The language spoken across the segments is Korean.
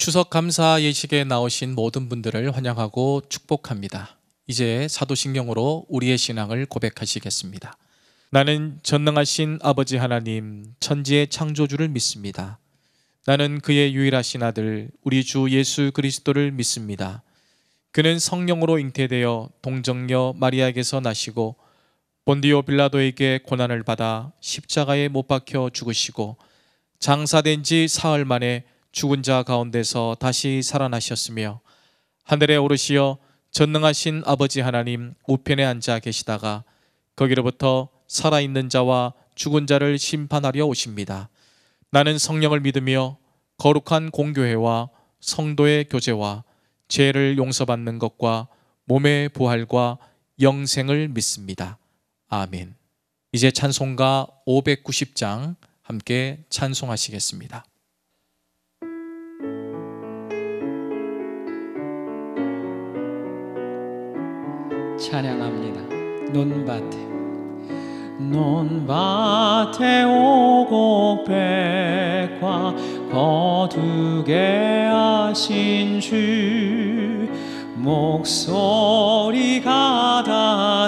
추석 감사 예식에 나오신 모든 분들을 환영하고 축복합니다. 이제 사도신경으로 우리의 신앙을 고백하시겠습니다. 나는 전능하신 아버지 하나님, 천지의 창조주를 믿습니다. 나는 그의 유일하신 아들, 우리 주 예수 그리스도를 믿습니다. 그는 성령으로 잉태되어 동정녀 마리아에게서 나시고 본디오 빌라도에게 고난을 받아 십자가에 못 박혀 죽으시고 장사된 지 사흘 만에 죽은 자 가운데서 다시 살아나셨으며 하늘에 오르시어 전능하신 아버지 하나님 우편에 앉아 계시다가 거기로부터 살아있는 자와 죽은 자를 심판하려 오십니다. 나는 성령을 믿으며 거룩한 공교회와 성도의 교제와 죄를 용서받는 것과 몸의 부활과 영생을 믿습니다. 아멘. 이제 찬송가 590장 함께 찬송하시겠습니다. 찬양합니다. 논밭에 오곡백과 거두게 하신 주 목소리가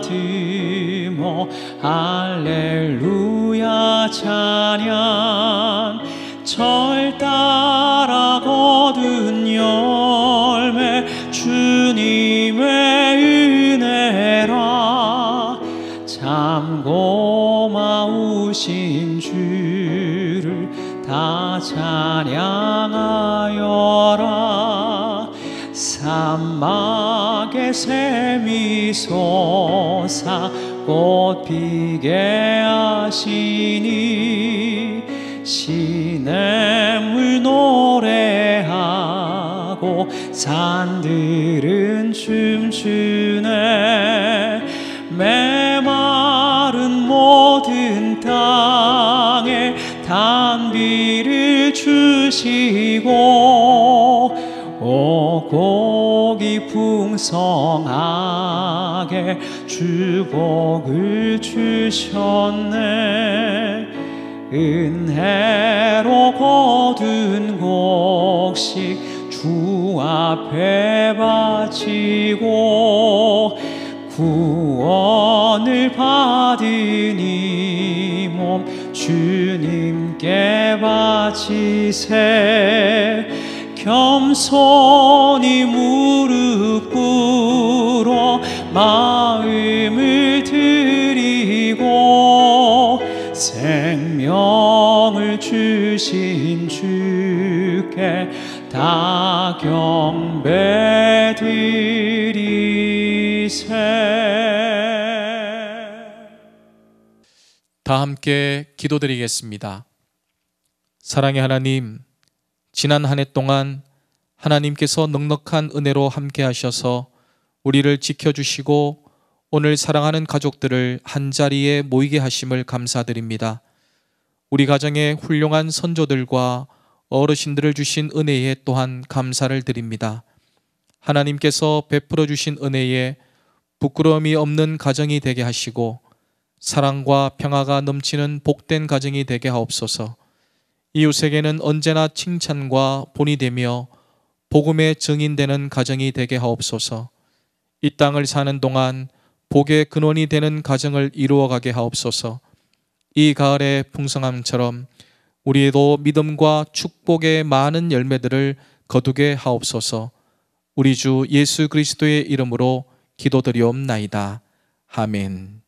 다듬어 할렐루야 찬양 절 따라 거둔 열매 주님의 은혜라 참 고마우신 주를 다 찬양하여라 산막에 샘이 솟아 꽃 피게 하시니 시냇물 노래하고 산들은 춤추네 메마른 모든 땅에 단비를 주시고 오곡이 풍성하게 주복을 주셨네 은혜로 거둔 곡식 주 앞에 바치고 구원을 받은 이 몸 주님께 바치세 겸손히 무릎 꿇어 마음을 드리고 생명을 주신 주께 다 경배 드리세. 다 함께 기도드리겠습니다. 사랑의 하나님, 지난 한 해 동안 하나님께서 넉넉한 은혜로 함께 하셔서 우리를 지켜주시고 오늘 사랑하는 가족들을 한자리에 모이게 하심을 감사드립니다. 우리 가정에 훌륭한 선조들과 어르신들을 주신 은혜에 또한 감사를 드립니다. 하나님께서 베풀어 주신 은혜에 부끄러움이 없는 가정이 되게 하시고 사랑과 평화가 넘치는 복된 가정이 되게 하옵소서. 이웃에게는 언제나 칭찬과 본이 되며 복음의 증인되는 가정이 되게 하옵소서. 이 땅을 사는 동안 복의 근원이 되는 가정을 이루어가게 하옵소서. 이 가을의 풍성함처럼 우리도 믿음과 축복의 많은 열매들을 거두게 하옵소서. 우리 주 예수 그리스도의 이름으로 기도드리옵나이다. 아멘.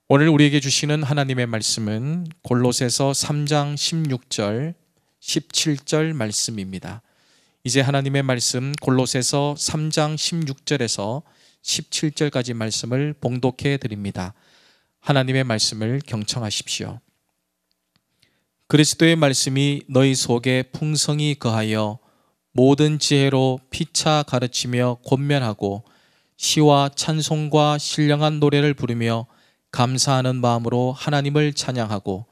오늘 우리에게 주시는 하나님의 말씀은 골로새서 3장 16절, 17절 말씀입니다. 이제 하나님의 말씀 골로새서 3장 16절에서 17절까지 말씀을 봉독해 드립니다. 하나님의 말씀을 경청하십시오. 그리스도의 말씀이 너희 속에 풍성히 거하여 모든 지혜로 피차 가르치며 권면하고 시와 찬송과 신령한 노래를 부르며 감사하는 마음으로 하나님을 찬양하고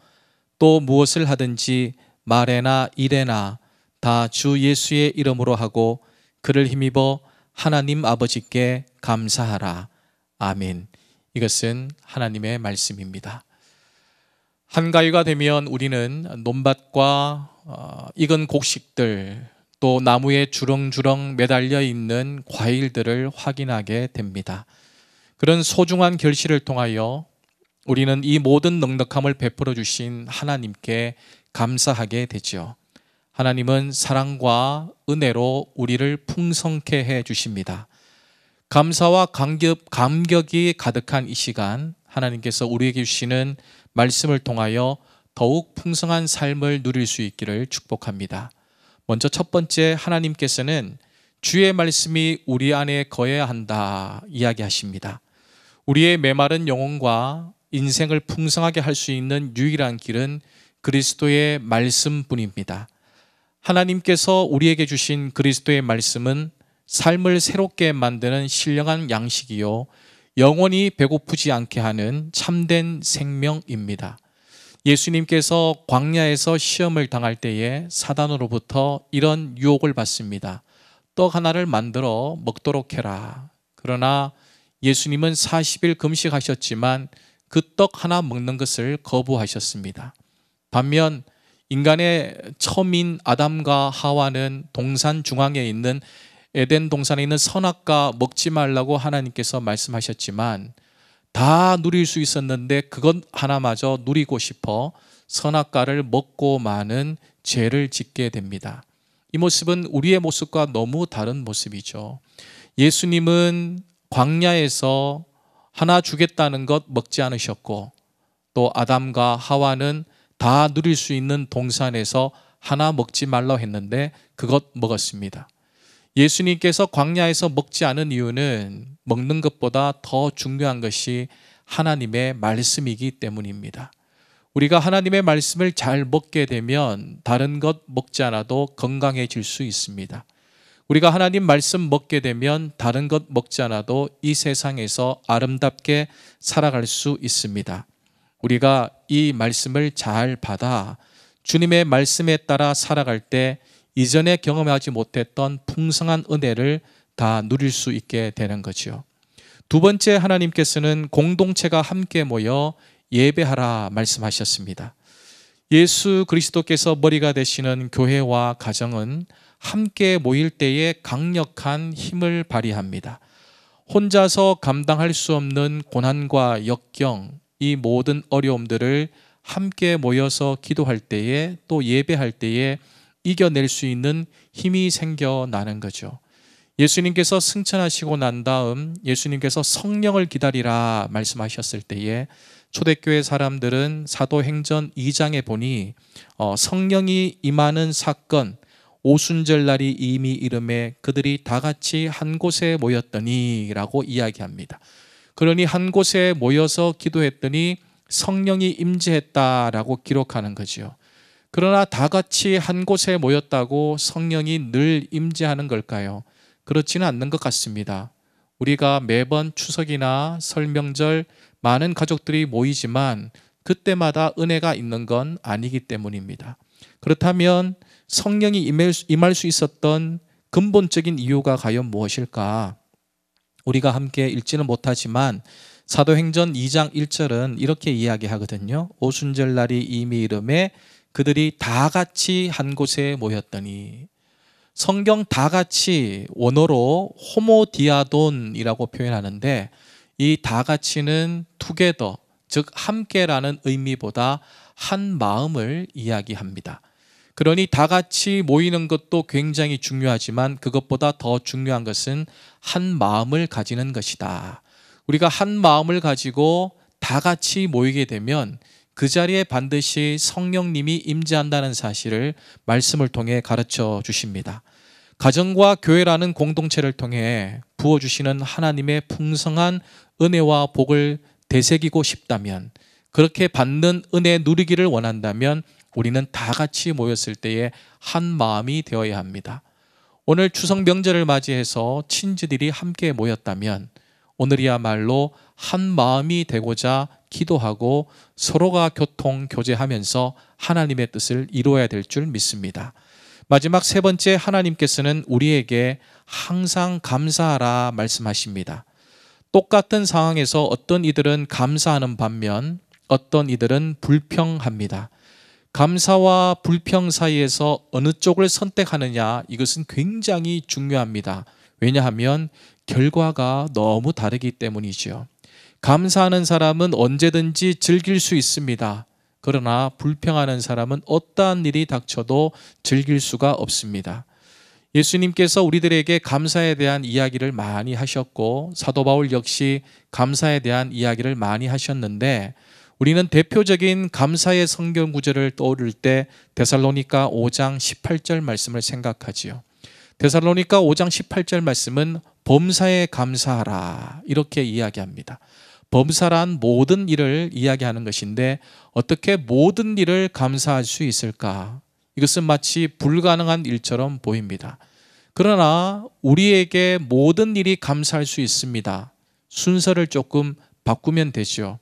또 무엇을 하든지 말에나 일에나 다 주 예수의 이름으로 하고 그를 힘입어 하나님 아버지께 감사하라. 아멘. 이것은 하나님의 말씀입니다. 한가위가 되면 우리는 논밭과 익은 곡식들 또 나무에 주렁주렁 매달려 있는 과일들을 확인하게 됩니다. 그런 소중한 결실을 통하여 우리는 이 모든 넉넉함을 베풀어 주신 하나님께 감사하게 되죠. 하나님은 사랑과 은혜로 우리를 풍성케 해 주십니다. 감사와 감격이 가득한 이 시간, 하나님께서 우리에게 주시는 말씀을 통하여 더욱 풍성한 삶을 누릴 수 있기를 축복합니다. 먼저 첫 번째, 하나님께서는 주의 말씀이 우리 안에 거해야 한다 이야기하십니다. 우리의 메마른 영혼과 인생을 풍성하게 할 수 있는 유일한 길은 그리스도의 말씀뿐입니다. 하나님께서 우리에게 주신 그리스도의 말씀은 삶을 새롭게 만드는 신령한 양식이요, 영원히 배고프지 않게 하는 참된 생명입니다. 예수님께서 광야에서 시험을 당할 때에 사단으로부터 이런 유혹을 받습니다. 떡 하나를 만들어 먹도록 해라. 그러나 예수님은 40일 금식하셨지만 그 떡 하나 먹는 것을 거부하셨습니다. 반면 인간의 처음인 아담과 하와는 동산 중앙에 있는 에덴 동산에 있는 선악과 먹지 말라고 하나님께서 말씀하셨지만 다 누릴 수 있었는데 그것 하나마저 누리고 싶어 선악과를 먹고 마는 죄를 짓게 됩니다. 이 모습은 우리의 모습과 너무 다른 모습이죠. 예수님은 광야에서 하나 주겠다는 것 먹지 않으셨고, 또 아담과 하와는 다 누릴 수 있는 동산에서 하나 먹지 말라 했는데 그것 먹었습니다. 예수님께서 광야에서 먹지 않은 이유는 먹는 것보다 더 중요한 것이 하나님의 말씀이기 때문입니다. 우리가 하나님의 말씀을 잘 먹게 되면 다른 것 먹지 않아도 건강해질 수 있습니다. 우리가 하나님 말씀 먹게 되면 다른 것 먹지 않아도 이 세상에서 아름답게 살아갈 수 있습니다. 우리가 이 말씀을 잘 받아 주님의 말씀에 따라 살아갈 때 이전에 경험하지 못했던 풍성한 은혜를 다 누릴 수 있게 되는 거죠. 두 번째, 하나님께서는 공동체가 함께 모여 예배하라 말씀하셨습니다. 예수 그리스도께서 머리가 되시는 교회와 가정은 함께 모일 때에 강력한 힘을 발휘합니다. 혼자서 감당할 수 없는 고난과 역경, 이 모든 어려움들을 함께 모여서 기도할 때에, 또 예배할 때에 이겨낼 수 있는 힘이 생겨나는 거죠. 예수님께서 승천하시고 난 다음 예수님께서 성령을 기다리라 말씀하셨을 때에 초대교회 사람들은 사도행전 2장에 보니 성령이 임하는 사건, 오순절날이 이미 이름에 그들이 다 같이 한 곳에 모였더니 라고 이야기합니다. 그러니 한 곳에 모여서 기도했더니 성령이 임재했다라고 기록하는 거죠. 그러나 다 같이 한 곳에 모였다고 성령이 늘 임재하는 걸까요? 그렇지는 않는 것 같습니다. 우리가 매번 추석이나 설 명절 많은 가족들이 모이지만 그때마다 은혜가 있는 건 아니기 때문입니다. 그렇다면 성령이 임할 수 있었던 근본적인 이유가 과연 무엇일까? 우리가 함께 읽지는 못하지만 사도행전 2장 1절은 이렇게 이야기하거든요. 오순절날이 이미 이름에 그들이 다 같이 한 곳에 모였더니, 성경 다 같이 원어로 호모디아돈이라고 표현하는데 이 다 같이는 together, 즉 함께라는 의미보다 한 마음을 이야기합니다. 그러니 다 같이 모이는 것도 굉장히 중요하지만 그것보다 더 중요한 것은 한 마음을 가지는 것이다. 우리가 한 마음을 가지고 다 같이 모이게 되면 그 자리에 반드시 성령님이 임재한다는 사실을 말씀을 통해 가르쳐 주십니다. 가정과 교회라는 공동체를 통해 부어주시는 하나님의 풍성한 은혜와 복을 되새기고 싶다면, 그렇게 받는 은혜 누리기를 원한다면 우리는 다 같이 모였을 때에 한 마음이 되어야 합니다. 오늘 추석 명절을 맞이해서 친지들이 함께 모였다면 오늘이야말로 한 마음이 되고자 기도하고 서로가 교통, 교제하면서 하나님의 뜻을 이루어야 될 줄 믿습니다. 마지막 세 번째, 하나님께서는 우리에게 항상 감사하라 말씀하십니다. 똑같은 상황에서 어떤 이들은 감사하는 반면 어떤 이들은 불평합니다. 감사와 불평 사이에서 어느 쪽을 선택하느냐, 이것은 굉장히 중요합니다. 왜냐하면 결과가 너무 다르기 때문이죠. 감사하는 사람은 언제든지 즐길 수 있습니다. 그러나 불평하는 사람은 어떠한 일이 닥쳐도 즐길 수가 없습니다. 예수님께서 우리들에게 감사에 대한 이야기를 많이 하셨고, 사도 바울 역시 감사에 대한 이야기를 많이 하셨는데, 우리는 대표적인 감사의 성경 구절을 떠올릴 때 데살로니가 5장 18절 말씀을 생각하지요. 데살로니가 5장 18절 말씀은 범사에 감사하라, 이렇게 이야기합니다. 범사란 모든 일을 이야기하는 것인데, 어떻게 모든 일을 감사할 수 있을까? 이것은 마치 불가능한 일처럼 보입니다. 그러나 우리에게 모든 일이 감사할 수 있습니다. 순서를 조금 바꾸면 되죠.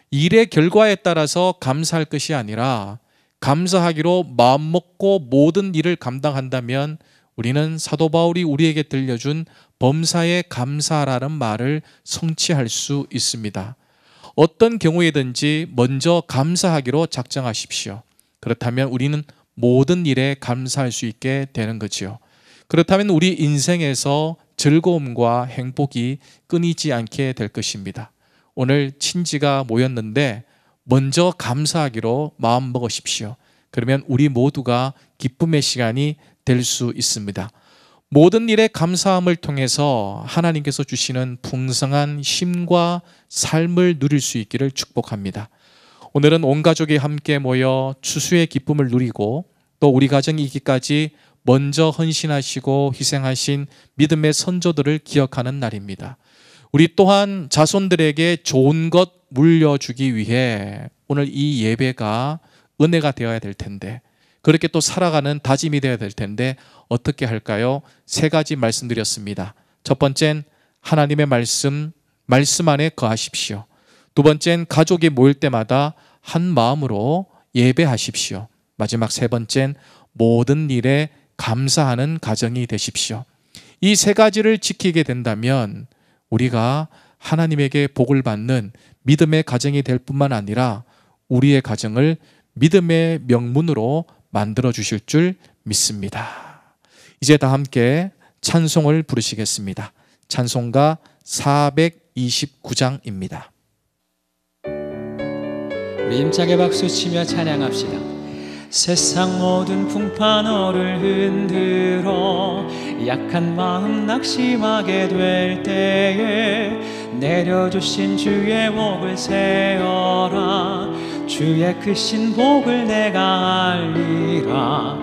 일의 결과에 따라서 감사할 것이 아니라 감사하기로 마음먹고 모든 일을 감당한다면 우리는 사도 바울이 우리에게 들려준 범사에 감사하라는 말을 성취할 수 있습니다. 어떤 경우에든지 먼저 감사하기로 작정하십시오. 그렇다면 우리는 모든 일에 감사할 수 있게 되는 거지요. 그렇다면 우리 인생에서 즐거움과 행복이 끊이지 않게 될 것입니다. 오늘 친지가 모였는데 먼저 감사하기로 마음 먹으십시오. 그러면 우리 모두가 기쁨의 시간이 될 수 있습니다. 모든 일에 감사함을 통해서 하나님께서 주시는 풍성한 쉼과 삶을 누릴 수 있기를 축복합니다. 오늘은 온 가족이 함께 모여 추수의 기쁨을 누리고, 또 우리 가정이 있기까지 먼저 헌신하시고 희생하신 믿음의 선조들을 기억하는 날입니다. 우리 또한 자손들에게 좋은 것 물려주기 위해 오늘 이 예배가 은혜가 되어야 될 텐데, 그렇게 또 살아가는 다짐이 되어야 될 텐데 어떻게 할까요? 3가지 말씀드렸습니다. 첫 번째는 하나님의 말씀 안에 거하십시오. 두 번째는 가족이 모일 때마다 한 마음으로 예배하십시오. 마지막 3번째는 모든 일에 감사하는 가정이 되십시오. 이 3가지를 지키게 된다면 우리가 하나님에게 복을 받는 믿음의 가정이 될 뿐만 아니라 우리의 가정을 믿음의 명문으로 만들어 주실 줄 믿습니다. 이제 다 함께 찬송을 부르시겠습니다. 찬송가 429장입니다. 우리 힘차게 박수치며 찬양합시다. 세상 모든 풍파너를 흔들어 약한 마음 낙심하게 될 때에 내려주신 주의 복을 세어라. 주의 크신 복을 내가 알리라.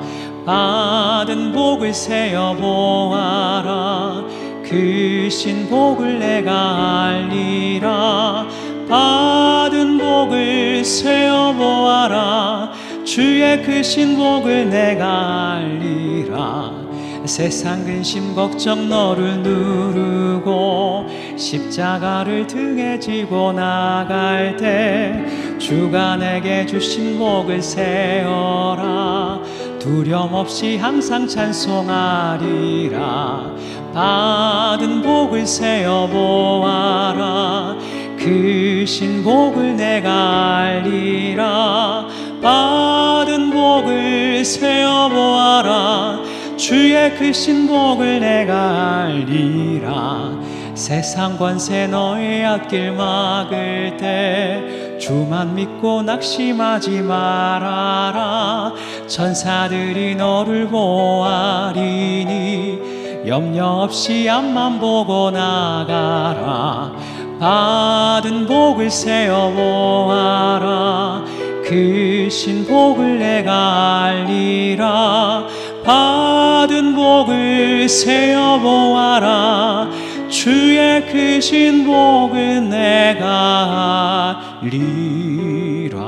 받은 복을 세어 보아라. 크신 복을 내가 알리라. 받은 복을 세어 보아라. 주의 크신 복을 내가 알리라. 세상 근심 걱정 너를 누르고 십자가를 등에 지고 나갈 때 주가 내게 주신 복을 세어라. 두려움 없이 항상 찬송하리라. 받은 복을 세어 보아라. 크신 복을 내가 알리라. 받은 복을 세어 보아라. 주의 크신 복을 내가 알리라. 세상 권세 너의 앞길 막을 때 주만 믿고 낙심하지 말아라. 천사들이 너를 보아리니 염려 없이 앞만 보고 나가라. 받은 복을 세어 보아라. 크신 복을 내가 알리라. 받은 복을 세어 보아라. 주의 크신 복을 내가 알리라.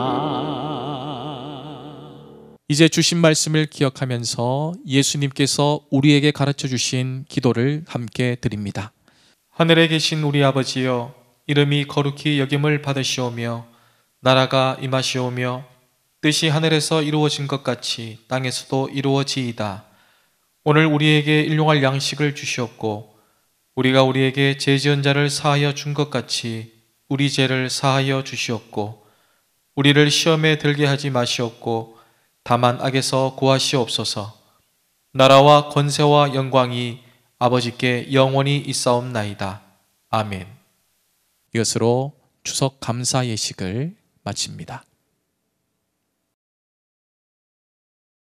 이제 주신 말씀을 기억하면서 예수님께서 우리에게 가르쳐 주신 기도를 함께 드립니다. 하늘에 계신 우리 아버지여, 이름이 거룩히 여김을 받으시오며 나라가 임하시오며 뜻이 하늘에서 이루어진 것 같이 땅에서도 이루어지이다. 오늘 우리에게 일용할 양식을 주시옵고 우리가 우리에게 죄 지은 자를 사하여 준 것 같이 우리 죄를 사하여 주시옵고 우리를 시험에 들게 하지 마시옵고 다만 악에서 구하시옵소서. 나라와 권세와 영광이 아버지께 영원히 있사옵나이다. 아멘. 이것으로 추석 감사 예식을 마칩니다.